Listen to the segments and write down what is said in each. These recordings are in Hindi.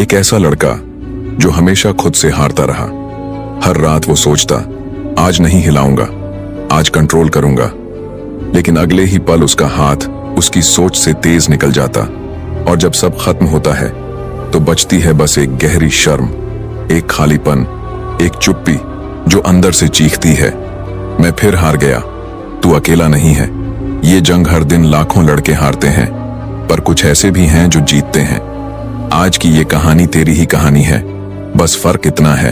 एक ऐसा लड़का जो हमेशा खुद से हारता रहा। हर रात वो सोचता, आज नहीं हिलाऊंगा, आज कंट्रोल करूंगा, लेकिन अगले ही पल उसका हाथ उसकी सोच से तेज निकल जाता और जब सब खत्म होता है तो बचती है बस एक गहरी शर्म, एक खालीपन, एक चुप्पी जो अंदर से चीखती है, मैं फिर हार गया। तू अकेला नहीं है। ये जंग हर दिन लाखों लड़के हारते हैं, पर कुछ ऐसे भी हैं जो जीतते हैं। आज की ये कहानी तेरी ही कहानी है, बस फर्क इतना है,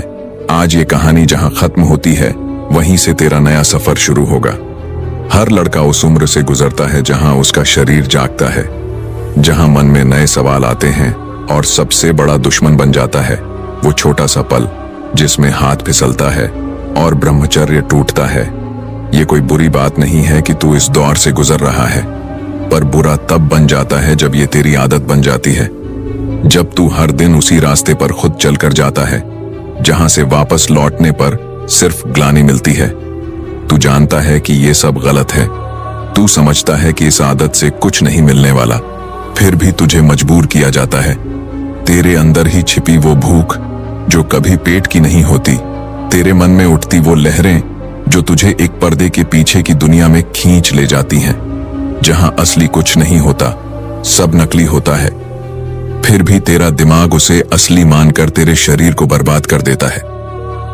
आज ये कहानी जहां खत्म होती है वहीं से तेरा नया सफर शुरू होगा। हर लड़का उस उम्र से गुजरता है जहां उसका शरीर जागता है, जहां मन में नए सवाल आते हैं और सबसे बड़ा दुश्मन बन जाता है वो छोटा सा पल जिसमें हाथ फिसलता है और ब्रह्मचर्य टूटता है। ये कोई बुरी बात नहीं है कि तू इस दौर से गुजर रहा है, पर बुरा तब बन जाता है जब ये तेरी आदत बन जाती है, जब तू हर दिन उसी रास्ते पर खुद चलकर जाता है जहां से वापस लौटने पर सिर्फ ग्लानि मिलती है। तू जानता है कि ये सब गलत है, तू समझता है कि इस आदत से कुछ नहीं मिलने वाला, फिर भी तुझे मजबूर किया जाता है। तेरे अंदर ही छिपी वो भूख जो कभी पेट की नहीं होती, तेरे मन में उठती वो लहरें जो तुझे एक पर्दे के पीछे की दुनिया में खींच ले जाती हैं, जहां असली कुछ नहीं होता, सब नकली होता है। फिर भी तेरा दिमाग उसे असली मानकर तेरे शरीर को बर्बाद कर देता है।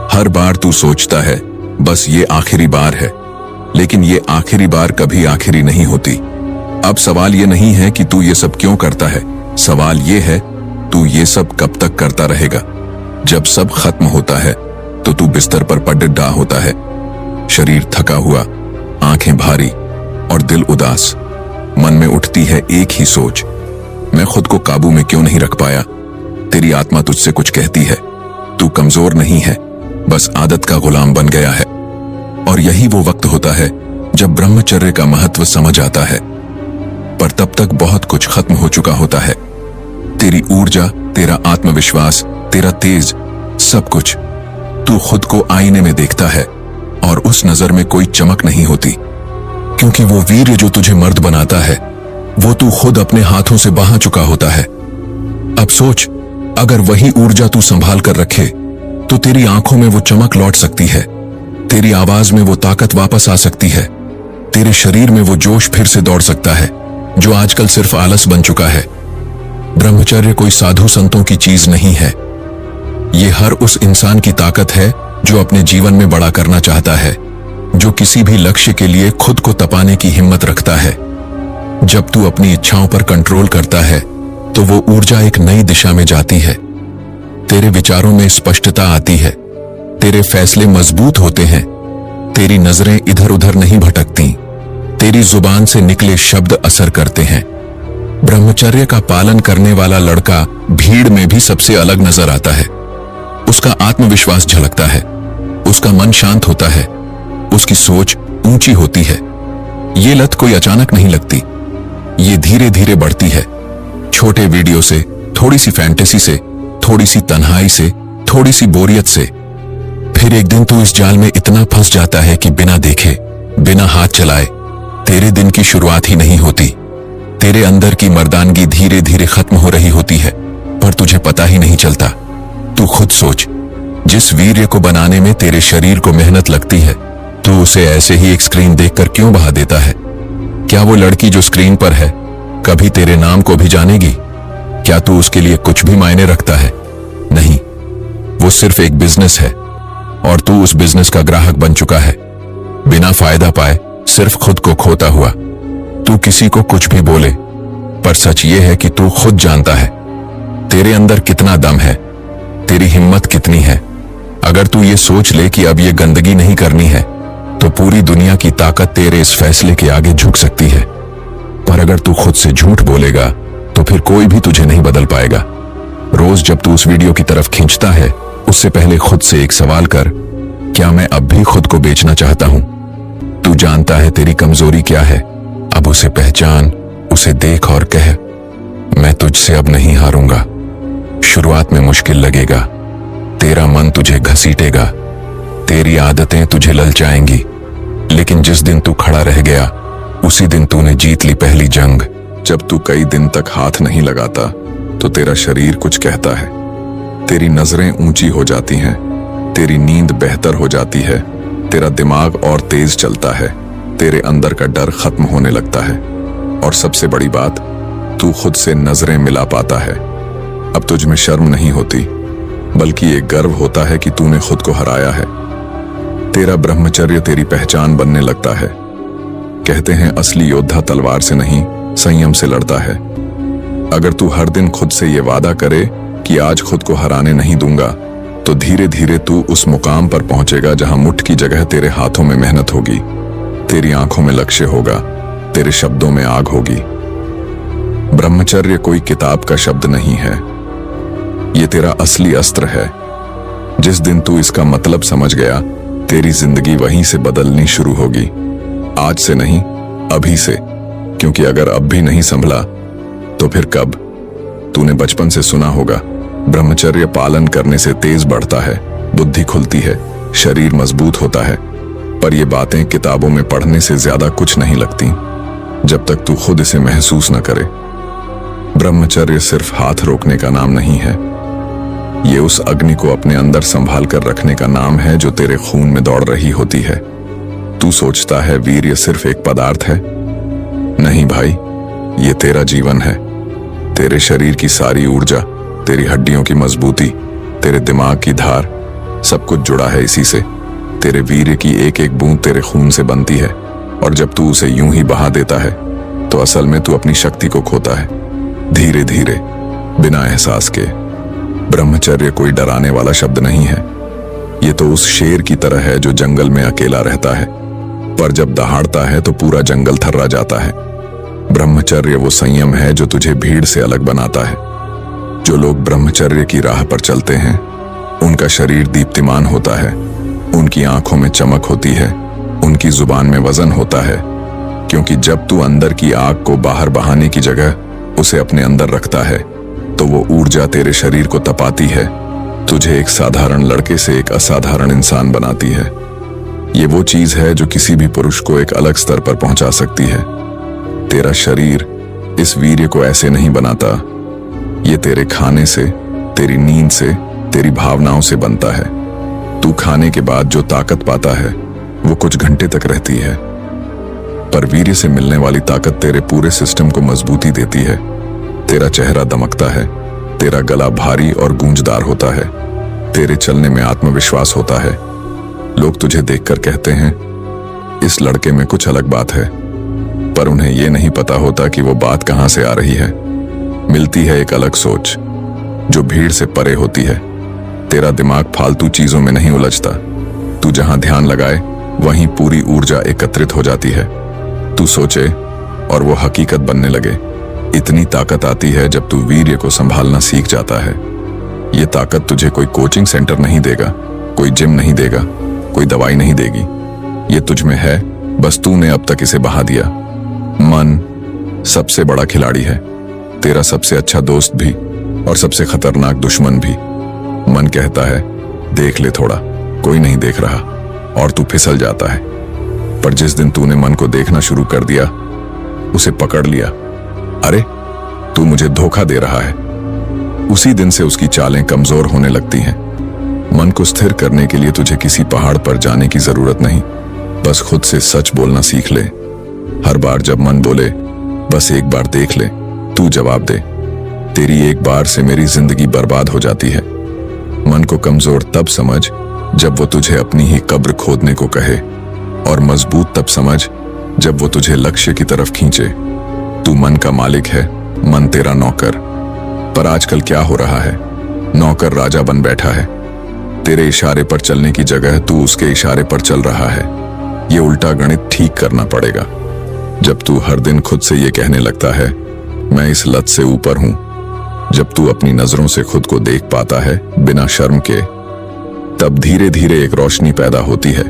हर बार तू सोचता है बस ये आखिरी बार है, लेकिन ये आखिरी बार कभी आखिरी नहीं होती। अब सवाल ये नहीं है कि तू ये सब क्यों करता है, सवाल ये है तू ये सब कब तक करता रहेगा। जब सब खत्म होता है तो तू बिस्तर पर पड़िड्डा होता है, शरीर थका हुआ, आंखें भारी और दिल उदास। मन में उठती है एक ही सोच, मैं खुद को काबू में क्यों नहीं रख पाया। तेरी आत्मा तुझसे कुछ कहती है, तू कमजोर नहीं है, बस आदत का गुलाम बन गया है। और यही वो वक्त होता है जब ब्रह्मचर्य का महत्व समझ आता है, पर तब तक बहुत कुछ खत्म हो चुका होता है। तेरी ऊर्जा, तेरा आत्मविश्वास, तेरा तेज, सब कुछ। तू खुद को आईने में देखता है और उस नजर में कोई चमक नहीं होती, क्योंकि वो वीर्य जो तुझे मर्द बनाता है वो तू खुद अपने हाथों से बहा चुका होता है। अब सोच, अगर वही ऊर्जा तू संभाल कर रखे तो तेरी आंखों में वो चमक लौट सकती है, तेरी आवाज में वो ताकत वापस आ सकती है, तेरे शरीर में वो जोश फिर से दौड़ सकता है जो आजकल सिर्फ आलस बन चुका है। ब्रह्मचर्य कोई साधु संतों की चीज नहीं है, ये हर उस इंसान की ताकत है जो अपने जीवन में बड़ा करना चाहता है, जो किसी भी लक्ष्य के लिए खुद को तपाने की हिम्मत रखता है। जब तू अपनी इच्छाओं पर कंट्रोल करता है तो वो ऊर्जा एक नई दिशा में जाती है, तेरे विचारों में स्पष्टता आती है, तेरे फैसले मजबूत होते हैं, तेरी नजरें इधर उधर नहीं भटकती, तेरी जुबान से निकले शब्द असर करते हैं। ब्रह्मचर्य का पालन करने वाला लड़का भीड़ में भी सबसे अलग नजर आता है। उसका आत्मविश्वास झलकता है, उसका मन शांत होता है, उसकी सोच ऊंची होती है। ये लत कोई अचानक नहीं लगती, ये धीरे धीरे बढ़ती है, छोटे वीडियो से, थोड़ी सी फैंटेसी से, थोड़ी सी तन्हाई से, थोड़ी सी बोरियत से। फिर एक दिन तू इस जाल में इतना फंस जाता है कि बिना देखे, बिना हाथ चलाए तेरे दिन की शुरुआत ही नहीं होती। तेरे अंदर की मर्दानगी धीरे धीरे खत्म हो रही होती है, पर तुझे पता ही नहीं चलता। तू खुद सोच, जिस वीर्य को बनाने में तेरे शरीर को मेहनत लगती है, तू उसे ऐसे ही एक स्क्रीन देखकर क्यों बहा देता है। क्या वो लड़की जो स्क्रीन पर है कभी तेरे नाम को भी जानेगी? क्या तू उसके लिए कुछ भी मायने रखता है? नहीं, वो सिर्फ एक बिजनेस है और तू उस बिजनेस का ग्राहक बन चुका है, बिना फायदा पाए, सिर्फ खुद को खोता हुआ। तू किसी को कुछ भी बोले, पर सच ये है कि तू खुद जानता है तेरे अंदर कितना दम है, तेरी हिम्मत कितनी है। अगर तू ये सोच ले कि अब ये गंदगी नहीं करनी है तो पूरी दुनिया की ताकत तेरे इस फैसले के आगे झुक सकती है। पर अगर तू खुद से झूठ बोलेगा तो फिर कोई भी तुझे नहीं बदल पाएगा। रोज जब तू उस वीडियो की तरफ खींचता है, उससे पहले खुद से एक सवाल कर, क्या मैं अब भी खुद को बेचना चाहता हूं? तू जानता है तेरी कमजोरी क्या है, अब उसे पहचान, उसे देख और कह, मैं तुझसे अब नहीं हारूंगा। शुरुआत में मुश्किल लगेगा, तेरा मन तुझे घसीटेगा, तेरी आदतें तुझे ललचाएंगी, लेकिन जिस दिन तू खड़ा रह गया उसी दिन तूने जीत ली पहली जंग। जब तू कई दिन तक हाथ नहीं लगाता तो तेरा शरीर कुछ कहता है, तेरी नजरें ऊंची हो जाती हैं, तेरी नींद बेहतर हो जाती है, तेरा दिमाग और तेज चलता है, तेरे अंदर का डर खत्म होने लगता है और सबसे बड़ी बात, तू खुद से नजरें मिला पाता है। अब तुझ में शर्म नहीं होती, बल्कि एक गर्व होता है कि तूने खुद को हराया है। तेरा ब्रह्मचर्य तेरी पहचान बनने लगता है। कहते हैं असली योद्धा तलवार से नहीं, संयम से लड़ता है। अगर तू हर दिन खुद से ये वादा करे कि आज खुद को हराने नहीं दूंगा, तो धीरे धीरे तू उस मुकाम पर पहुंचेगा जहां मुठ की जगह तेरे हाथों में मेहनत होगी, तेरी आंखों में लक्ष्य होगा, तेरे शब्दों में आग होगी। ब्रह्मचर्य कोई किताब का शब्द नहीं है, ये तेरा असली अस्त्र है। जिस दिन तू इसका मतलब समझ गया, तेरी जिंदगी वहीं से बदलनी शुरू होगी। आज से नहीं, अभी से। क्योंकि अगर अब भी नहीं संभला तो फिर कब? तूने बचपन से सुना होगा, ब्रह्मचर्य पालन करने से तेज बढ़ता है, बुद्धि खुलती है, शरीर मजबूत होता है। पर ये बातें किताबों में पढ़ने से ज्यादा कुछ नहीं लगती जब तक तू खुद इसे महसूस न करे। ब्रह्मचर्य सिर्फ हाथ रोकने का नाम नहीं है, ये उस अग्नि को अपने अंदर संभाल कर रखने का नाम है जो तेरे खून में दौड़ रही होती है। तू सोचता है वीर्य सिर्फ एक पदार्थ है। नहीं भाई, ये तेरा जीवन है। तेरे शरीर की सारी ऊर्जा, तेरी हड्डियों की मजबूती, तेरे दिमाग की धार, सब कुछ जुड़ा है इसी से। तेरे वीर्य की एक एक बूंद तेरे खून से बनती है, और जब तू उसे यूं ही बहा देता है तो असल में तू अपनी शक्ति को खोता है, धीरे धीरे, बिना एहसास के। ब्रह्मचर्य कोई डराने वाला शब्द नहीं है, ये तो उस शेर की तरह है जो जंगल में अकेला रहता है, पर जब दहाड़ता है तो पूरा जंगल थर्रा जाता है। ब्रह्मचर्य वो संयम है जो तुझे भीड़ से अलग बनाता है। जो लोग ब्रह्मचर्य की राह पर चलते हैं, उनका शरीर दीप्तिमान होता है, उनकी आंखों में चमक होती है, उनकी जुबान में वजन होता है। क्योंकि जब तू अंदर की आग को बाहर बहाने की जगह उसे अपने अंदर रखता है, तो वो ऊर्जा तेरे शरीर को तपाती है, तुझे एक साधारण लड़के से एक असाधारण इंसान बनाती है। ये वो चीज है जो किसी भी पुरुष को एक अलग स्तर पर पहुंचा सकती है। तेरा शरीर इस वीर्य को ऐसे नहीं बनाता, ये तेरे खाने से, तेरी नींद से, तेरी भावनाओं से बनता है। तू खाने के बाद जो ताकत पाता है वो कुछ घंटे तक रहती है, पर वीर्य से मिलने वाली ताकत तेरे पूरे सिस्टम को मजबूती देती है। तेरा चेहरा दमकता है, तेरा गला भारी और गूंजदार होता है, तेरे चलने में आत्मविश्वास होता है। लोग तुझे देखकर कहते हैं, इस लड़के में कुछ अलग बात है, पर उन्हें यह नहीं पता होता कि वो बात कहां से आ रही है। मिलती है एक अलग सोच जो भीड़ से परे होती है। तेरा दिमाग फालतू चीजों में नहीं उलझता, तू जहां ध्यान लगाए वहीं पूरी ऊर्जा एकत्रित हो जाती है। तू सोचे और वो हकीकत बनने लगे। इतनी ताकत आती है जब तू वीर्य को संभालना सीख जाता है। ये ताकत तुझे कोई कोचिंग सेंटर नहीं देगा, कोई जिम नहीं देगा, कोई दवाई नहीं देगी। ये तुझ में है, बस तूने अब तक इसे बहा दिया। मन सबसे बड़ा खिलाड़ी है, तेरा सबसे अच्छा दोस्त भी और सबसे खतरनाक दुश्मन भी। मन कहता है देख ले थोड़ा, कोई नहीं देख रहा, और तू फिसल जाता है। पर जिस दिन तूने मन को देखना शुरू कर दिया, उसे पकड़ लिया, अरे तू मुझे धोखा दे रहा है, उसी दिन से उसकी चालें कमजोर होने लगती हैं। मन को स्थिर करने के लिए तुझे किसी पहाड़ पर जाने की जरूरत नहीं, बस खुद से सच बोलना सीख ले। हर बार जब मन बोले बस एक बार देख ले, तू जवाब दे, तेरी एक बार से मेरी जिंदगी बर्बाद हो जाती है। मन को कमजोर तब समझ जब वो तुझे अपनी ही कब्र खोदने को कहे, और मजबूत तब समझ जब वो तुझे लक्ष्य की तरफ खींचे। तू मन का मालिक है, मन तेरा नौकर। पर आजकल क्या हो रहा है, नौकर राजा बन बैठा है। तेरे इशारे पर चलने की जगह तू उसके इशारे पर चल रहा है। ये उल्टा गणित ठीक करना पड़ेगा। जब तू हर दिन खुद से ये कहने लगता है मैं इस लत से ऊपर हूं, जब तू अपनी नजरों से खुद को देख पाता है बिना शर्म के, तब धीरे धीरे एक रोशनी पैदा होती है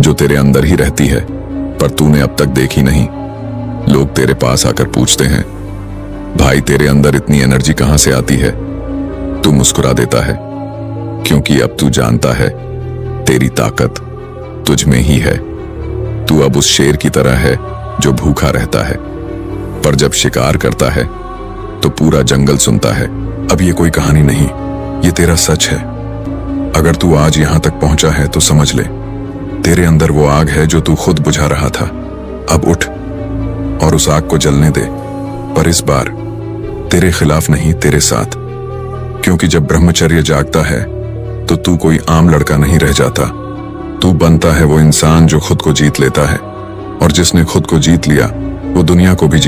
जो तेरे अंदर ही रहती है, पर तूने अब तक देखी नहीं। लोग तेरे पास आकर पूछते हैं भाई तेरे अंदर इतनी एनर्जी कहां से आती है? तू मुस्कुरा देता है, क्योंकि अब तू जानता है तेरी ताकत तुझ में ही है। तू अब उस शेर की तरह है जो भूखा रहता है, पर जब शिकार करता है तो पूरा जंगल सुनता है। अब ये कोई कहानी नहीं, ये तेरा सच है। अगर तू आज यहां तक पहुंचा है तो समझ ले, तेरे अंदर वो आग है जो तू खुद बुझा रहा था। अब उठ और उस आग को जलने दे, पर इस बार तेरे खिलाफ नहीं, तेरे साथ। क्योंकि जब ब्रह्मचर्य जागता है तो तू कोई आम लड़का नहीं रह जाता। तू बनता है वो इंसान जो खुद को जीत लेता है, और जिसने खुद को जीत लिया वो दुनिया को भी जीत